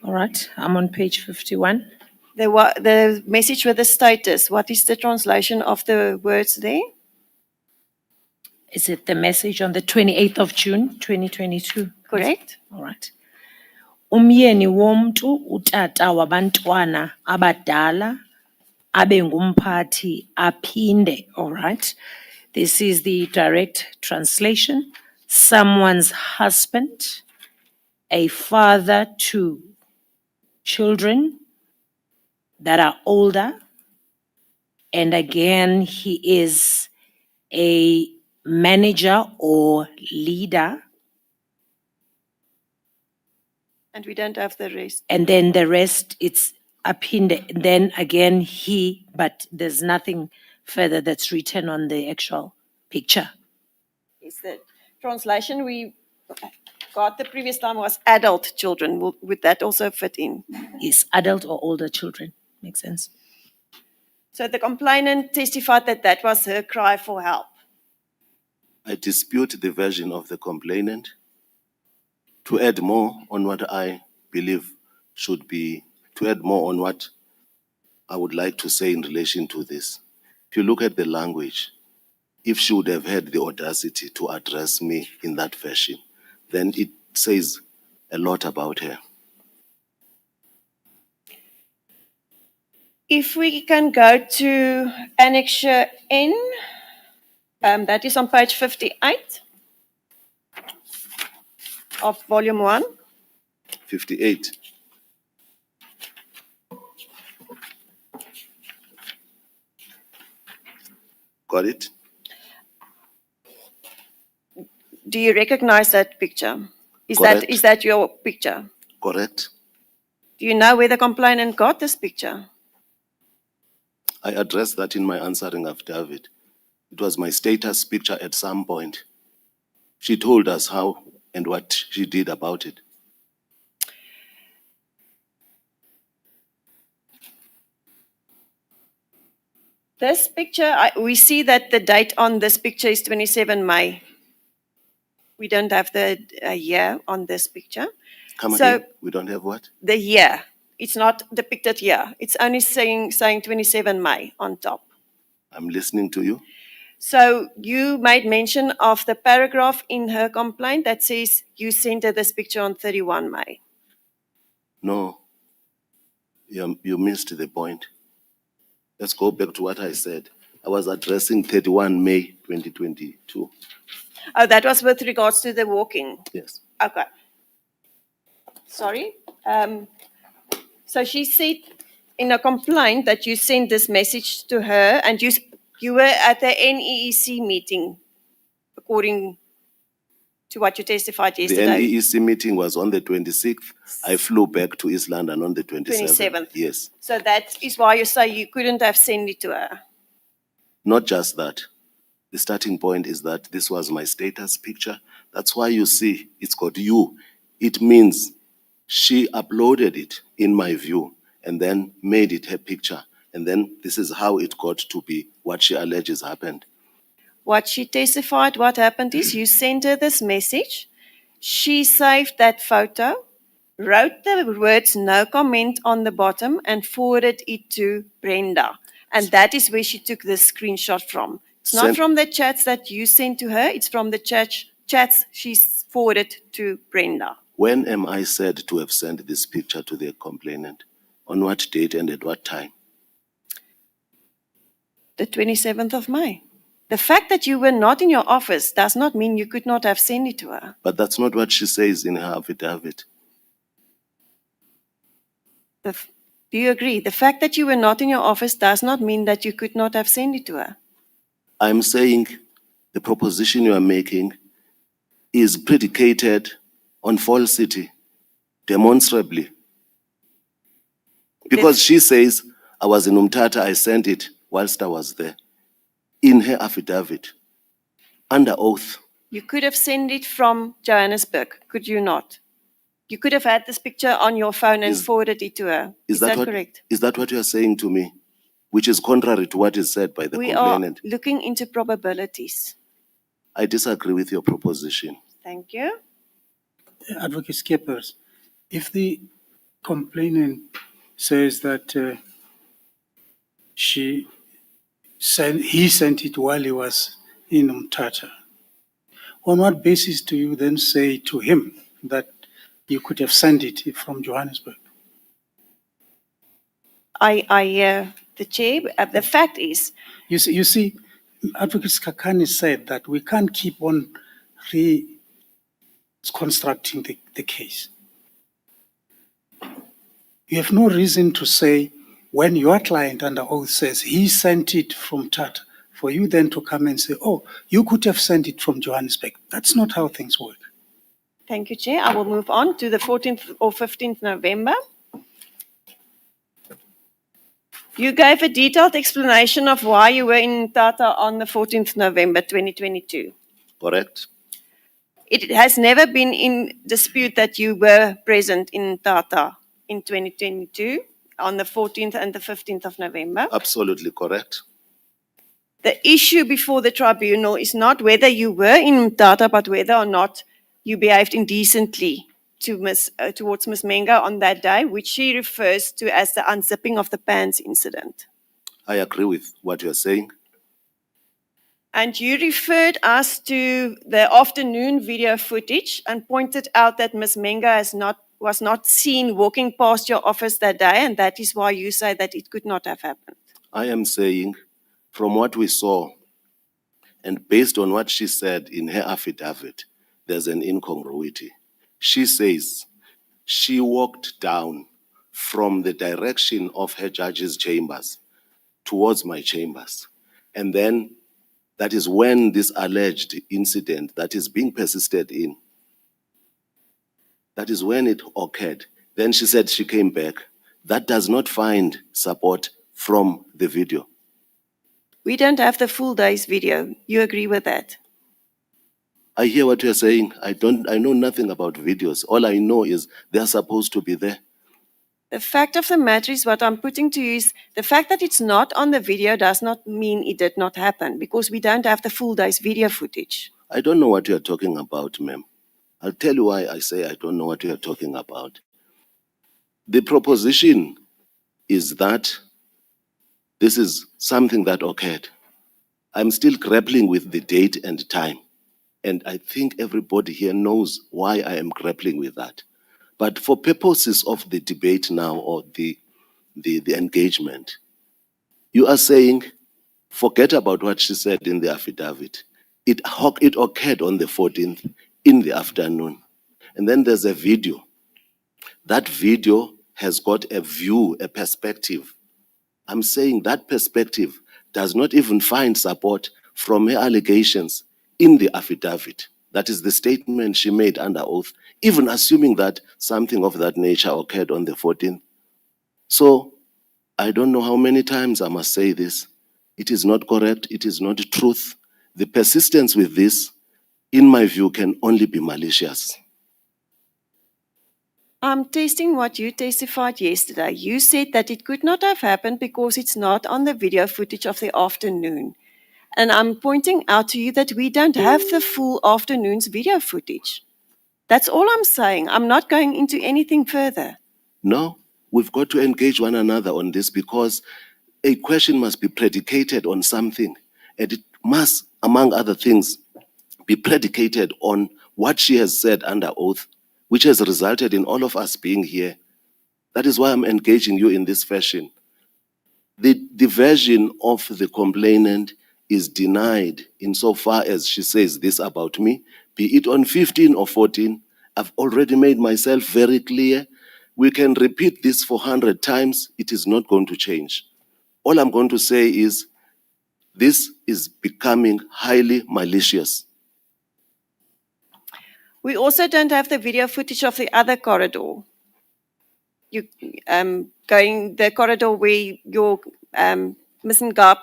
All right, I'm on page 51. The message with the status, what is the translation of the words there? Is it the message on the 28th of June, 2022? Correct? All right. Umyeni womntu utata wabantwana abadala abe ngumphathi aphinde. All right. This is the direct translation. Someone's husband, a father to children that are older, and again, he is a manager or leader. And we don't have the rest. And then the rest, it's apinde. Then again, he, but there's nothing further that's written on the actual picture. Is the translation we got the previous time was adult children. Would that also fit in? Is adult or older children. Makes sense. So the complainant testified that that was her cry for help. I dispute the version of the complainant. To add more on what I believe should be, to add more on what I would like to say in relation to this. If you look at the language, if she would have had the audacity to address me in that fashion, then it says a lot about her. If we can go to Annexure N, that is on page 58 of volume 1. 58. Got it? Do you recognize that picture? Correct. Is that your picture? Correct. Do you know where the complainant got this picture? I addressed that in my answering affidavit. It was my status picture at some point. She told us how and what she did about it. This picture, we see that the date on this picture is 27 May. We don't have the year on this picture. Come So- again? We don't have what? The year. It's not depicted here. It's only saying 27 May on top. I'm listening to you. So you made mention of the paragraph in her complaint that says you sent her this picture on 31 May. No, you missed the point. Let's go back to what I said. I was addressing 31 May 2022. Oh, that was with regards to the walking. Yes. Okay. Sorry. So she said in a complaint that you sent this message to her and you were at the NEEC meeting, according to what you testified The yesterday. NEEC meeting was on the 26th. I flew back to East London on the 27th. 27th. Yes. So that is why you say you couldn't have sent it to her. Not just that. The starting point is that this was my status picture. That's why you see it's got you. It means she uploaded it, in my view, and then made it her picture. And then this is how it got to be what she alleges happened. What she testified, what happened is you sent her this message. She saved that photo, wrote the words no comment on the bottom and forwarded it to Brenda. And that is where she took this screenshot from. It's not from the chats that you sent to her. It's from the chats she forwarded to Brenda. When am I said to have sent this picture to the complainant? On what date and at what time? The 27th of May. The fact that you were not in your office does not mean you could not have sent it to her. But that's not what she says in her affidavit. Do you agree? The fact that you were not in your office does not mean that you could not have sent it to her. I'm saying the proposition you are making is predicated on falsity, demonstrably. Because she says, I was in Umtata, I sent it whilst I was there. In her affidavit, under oath. You could have sent it from Johannesburg, could you not? You could have had this picture on your phone and forwarded it to her. Is that correct? Is that what you are saying to me? Which is contrary to what is said by the complainant. We are looking into probabilities. I disagree with your proposition. Thank you. Advocate Scheepers, if the Complainant says that he sent it while he was in Umtata. On what basis do you then say to him that you could have sent it from Johannesburg? The chair, the fact is, You see, Advocate Skakani said that we can't keep on reconstructing the case. You have no reason to say when your client under oath says he sent it from Tata, for you then to come and say, oh, you could have sent it from Johannesburg. That's not how things work. thank you, Chair. I will move on to the 14th or 15th November. You gave a detailed explanation of why you were in Tata on the 14th November 2022. Correct? It has never been in dispute that you were present in Tata in 2022 on the 14th and the 15th of November. Absolutely correct. The issue before the tribunal is not whether you were in Tata, but whether or not you behaved indecently towards Ms. Menga on that day, which she refers to as the unzipping of the pants incident. I agree with what you're saying. And you referred us to the afternoon video footage and pointed out that Ms. Menga was not seen walking past your office that day, and that is why you say that it could not have happened. I am saying, from what we saw, and based on what she said in her affidavit, there's an incongruity. She says she walked down from the direction of her judge's chambers towards my chambers. And then that is when this alleged incident that is being persisted in, that is when it occurred. Then she said she came back. That does not find support from the video. We don't have the full day's video. You agree with that? I hear what you're saying. I know nothing about videos. All I know is they're supposed to be there. The fact of the matter is, what I'm putting to you is, the fact that it's not on the video does not mean it did not happen, because we don't have the full day's video footage. I don't know what you're talking about, ma'am. I'll tell you why I say I don't know what you're talking about. The proposition is that this is something that occurred. I'm still grappling with the date and time. And I think everybody here knows why I am grappling with that. But for purposes of the debate now, or the engagement, you are saying, forget about what she said in the affidavit. It occurred on the 14th in the afternoon. And then there's a video. That video has got a view, a perspective. I'm saying that perspective does not even find support from her allegations in the affidavit. That is the statement she made under oath, even assuming that something of that nature occurred on the 14th. So I don't know how many times I must say this. It is not correct. It is not truth. The persistence with this, in my view, can only be malicious. I'm testing what you testified yesterday. You said that it could not have happened because it's not on the video footage of the afternoon. And I'm pointing out to you that we don't have the full afternoon's video footage. That's all I'm saying. I'm not going into anything further. No, we've got to engage one another on this, because a question must be predicated on something. And it must, among other things, be predicated on what she has said under oath, which has resulted in all of us being here. That is why I'm engaging you in this fashion. The version of the complainant is denied insofar as she says this about me, be it on 15 or 14. I've already made myself very clear. We can repeat this 400 times. It is not going to change. All I'm going to say is this is becoming highly malicious. We also don't have the video footage of the other corridor. You going the corridor where your missing gap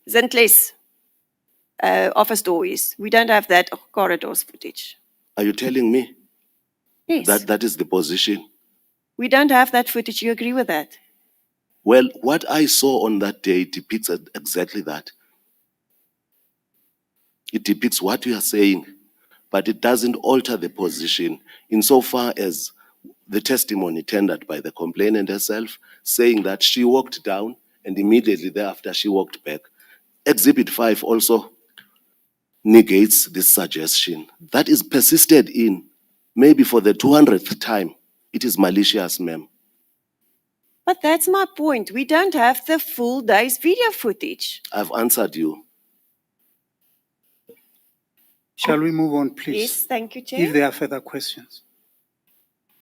Zintles office door is. We don't have that corridor's footage. Are you telling me Yes. that is the position? We don't have that footage. You agree with that? Well, what I saw on that day depicts exactly that. It depicts what you are saying, but it doesn't alter the position insofar as the testimony tendered by the complainant herself, saying that she walked down and immediately thereafter she walked back. Exhibit 5 also negates this suggestion. That is persisted in, maybe for the 200th time. It is malicious, ma'am. But that's my point. We don't have the full day's video footage. I've answered you. Shall we move on, please? Yes, thank you, If Chair. there are further questions.